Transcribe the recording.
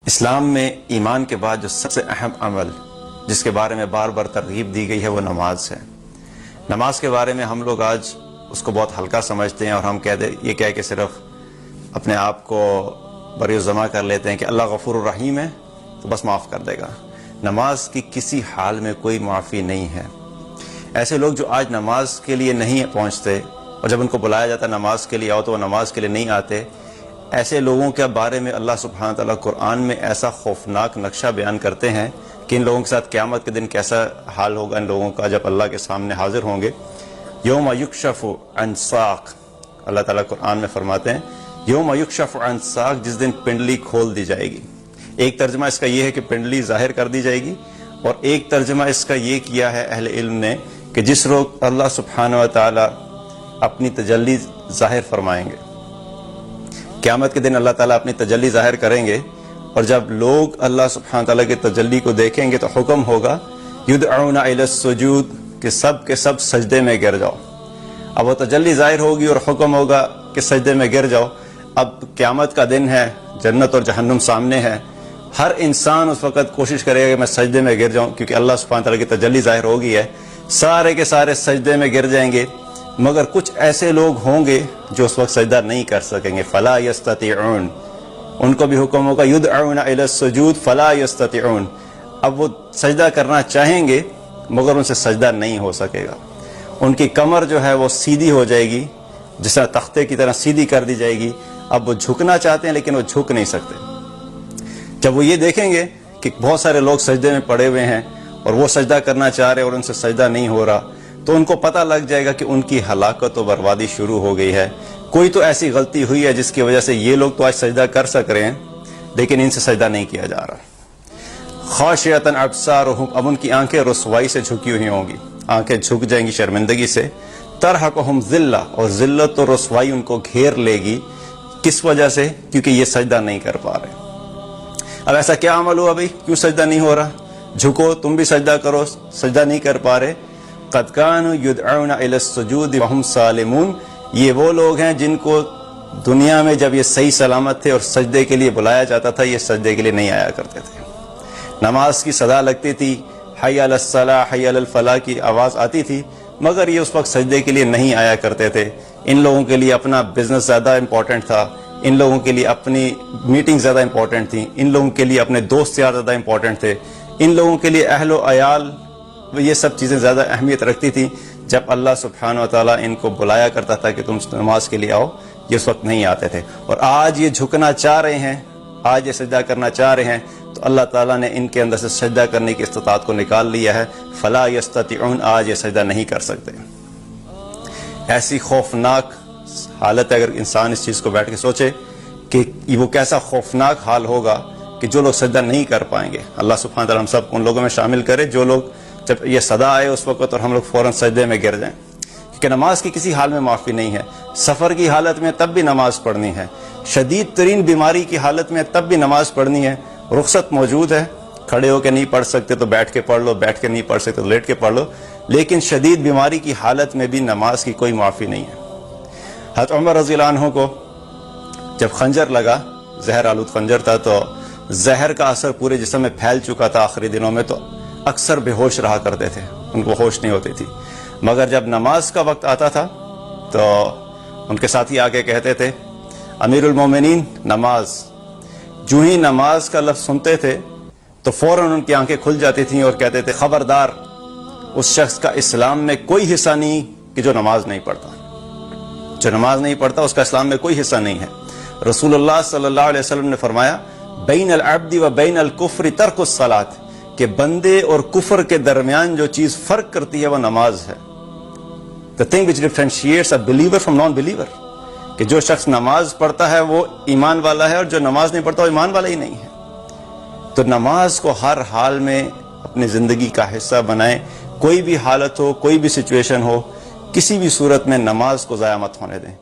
اسلام میں ایمان کے بعد جو سب سے اہم عمل جس کے بارے میں بار بار ترغیب دی گئی ہے وہ نماز ہے۔ نماز کے بارے میں ہم لوگ آج اس کو بہت ہلکا سمجھتے ہیں اور ہم یہ کہہ کے صرف اپنے آپ کو بری ضمع کر لیتے ہیں کہ اللہ غفور الرحیم ہے تو بس معاف کر دے گا۔ نماز کی کسی حال میں کوئی معافی نہیں ہے۔ ایسے لوگ جو آج نماز کے لیے نہیں پہنچتے اور جب ان کو بلایا جاتا نماز کے لیے آؤ تو وہ نماز کے لیے نہیں آتے، ایسے لوگوں کے بارے میں اللہ سبحانہ تعالیٰ قرآن میں ایسا خوفناک نقشہ بیان کرتے ہیں کہ ان لوگوں کے ساتھ قیامت کے دن کیسا حال ہوگا ان لوگوں کا جب اللہ کے سامنے حاضر ہوں گے۔ یوم یکشف عن ساق، اللہ تعالیٰ قرآن میں فرماتے ہیں یوم یکشف عن ساق، جس دن پنڈلی کھول دی جائے گی۔ ایک ترجمہ اس کا یہ ہے کہ پنڈلی ظاہر کر دی جائے گی، اور ایک ترجمہ اس کا یہ کیا ہے اہل علم نے کہ جس روز اللہ سبحانہ و تعالیٰ اپنی تجلی ظاہر فرمائیں گے، قیامت کے دن اللہ تعالیٰ اپنی تجلی ظاہر کریں گے، اور جب لوگ اللہ سبحانہ تعالیٰ کی تجلی کو دیکھیں گے تو حکم ہوگا یدعون الی السجود، کہ سب کے سب سجدے میں گر جاؤ۔ اب وہ تجلی ظاہر ہوگی اور حکم ہوگا کہ سجدے میں گر جاؤ۔ اب قیامت کا دن ہے، جنت اور جہنم سامنے ہے، ہر انسان اس وقت کوشش کرے گا کہ میں سجدے میں گر جاؤں، کیونکہ اللہ سبحانہ تعالیٰ کی تجلی ظاہر ہو گئی ہے۔ سارے کے سارے سجدے میں گر جائیں گے، مگر کچھ ایسے لوگ ہوں گے جو اس وقت سجدہ نہیں کر سکیں گے، فلا یستطیعون، ان کو بھی حکم ہوگا یدعون الی السجود فلا یستطیعون۔ اب وہ سجدہ کرنا چاہیں گے مگر ان سے سجدہ نہیں ہو سکے گا۔ ان کی کمر جو ہے وہ سیدھی ہو جائے گی، جس طرح تختے کی طرح سیدھی کر دی جائے گی۔ اب وہ جھکنا چاہتے ہیں لیکن وہ جھک نہیں سکتے۔ جب وہ یہ دیکھیں گے کہ بہت سارے لوگ سجدے میں پڑے ہوئے ہیں اور وہ سجدہ کرنا چاہ رہے اور ان سے سجدہ نہیں ہو رہا، تو ان کو پتہ لگ جائے گا کہ ان کی ہلاکت و بربادی شروع ہو گئی ہے۔ کوئی تو ایسی غلطی ہوئی ہے جس کی وجہ سے یہ لوگ تو آج سجدہ کر سک رہے ہیں لیکن ان سے سجدہ نہیں کیا جا رہا۔ خاشعۃ ابصارہم، اب ان کی آنکھیں رسوائی سے جھکی ہوئی ہوں گی، آنکھیں جھک جائیں گی شرمندگی سے۔ ترہقہم ذلہ، اور ذلت و رسوائی ان کو گھیر لے گی۔ کس وجہ سے؟ کیونکہ یہ سجدہ نہیں کر پا رہے۔ اب ایسا کیا عمل ہوا بھائی، کیوں سجدہ نہیں ہو رہا؟ جھکو، تم بھی سجدہ کرو، سجدہ نہیں کر پا رہے۔ قد كانوا يدعون الى السجود وهم سالمون، یہ وہ لوگ ہیں جن کو دنیا میں جب یہ صحیح سلامت تھے اور سجدے کے لیے بلایا جاتا تھا یہ سجدے کے لیے نہیں آیا کرتے تھے۔ نماز کی صدا لگتی تھی، حی علی الصلاۃ حی علی الفلاح کی آواز آتی تھی، مگر یہ اس وقت سجدے کے لیے نہیں آیا کرتے تھے۔ ان لوگوں کے لیے اپنا بزنس زیادہ امپورٹنٹ تھا، ان لوگوں کے لیے اپنی میٹنگ زیادہ امپورٹنٹ تھی، ان لوگوں کے لیے اپنے دوست یار زیادہ امپورٹنٹ تھے، ان لوگوں کے لیے اہل و عیال، یہ سب چیزیں زیادہ اہمیت رکھتی تھیں۔ جب اللہ سبحانہ و تعالیٰ ان کو بلایا کرتا تھا کہ تم نماز کے لیے آؤ، یہ اس وقت نہیں آتے تھے۔ اور آج یہ جھکنا چاہ رہے ہیں، آج یہ سجدہ کرنا چاہ رہے ہیں، تو اللہ تعالیٰ نے ان کے اندر سے سجدہ کرنے کی استطاعت کو نکال لیا ہے۔ فلا یستطیعون، آج یہ سجدہ نہیں کر سکتے۔ ایسی خوفناک حالت ہے، اگر انسان اس چیز کو بیٹھ کے سوچے کہ وہ کیسا خوفناک حال ہوگا کہ جو لوگ سجدہ نہیں کر پائیں گے۔ اللہ سبحانہ تعالیٰ ہم سب کو ان لوگوں میں شامل کرے جو لوگ جب یہ صدا آئے اس وقت اور ہم لوگ فوراً سجدے میں گر جائیں، کیونکہ نماز کی کسی حال میں معافی نہیں ہے۔ سفر کی حالت میں تب بھی نماز پڑھنی ہے، شدید ترین بیماری کی حالت میں تب بھی نماز پڑھنی ہے۔ رخصت موجود ہے، کھڑے ہو کے نہیں پڑھ سکتے تو بیٹھ کے پڑھ لو، بیٹھ کے نہیں پڑھ سکتے تو لیٹ کے پڑھ لو، لیکن شدید بیماری کی حالت میں بھی نماز کی کوئی معافی نہیں ہے۔ حضرت عمر رضی اللہ عنہ کو جب خنجر لگا، زہر آلود خنجر تھا، تو زہر کا اثر پورے جسم میں پھیل چکا تھا آخری دنوں میں، تو اکثر بے ہوش رہا کرتے تھے، ان کو ہوش نہیں ہوتی تھی۔ مگر جب نماز کا وقت آتا تھا تو ان کے ساتھی آگے کہتے تھے امیر المومنین نماز، جو ہی نماز کا لفظ سنتے تھے تو فوراً ان کی آنکھیں کھل جاتی تھیں اور کہتے تھے خبردار، اس شخص کا اسلام میں کوئی حصہ نہیں کہ جو نماز نہیں پڑھتا، جو نماز نہیں پڑھتا اس کا اسلام میں کوئی حصہ نہیں ہے۔ رسول اللہ صلی اللہ علیہ وسلم نے فرمایا بین العبد و بین الکفر ترک الصلاۃ، کہ بندے اور کفر کے درمیان جو چیز فرق کرتی ہے وہ نماز ہے۔ The thing which differentiates a believer from non-believer، کہ جو شخص نماز پڑھتا ہے وہ ایمان والا ہے اور جو نماز نہیں پڑھتا وہ ایمان والا ہی نہیں ہے۔ تو نماز کو ہر حال میں اپنی زندگی کا حصہ بنائیں، کوئی بھی حالت ہو، کوئی بھی سچویشن ہو، کسی بھی صورت میں نماز کو ضائع مت ہونے دیں۔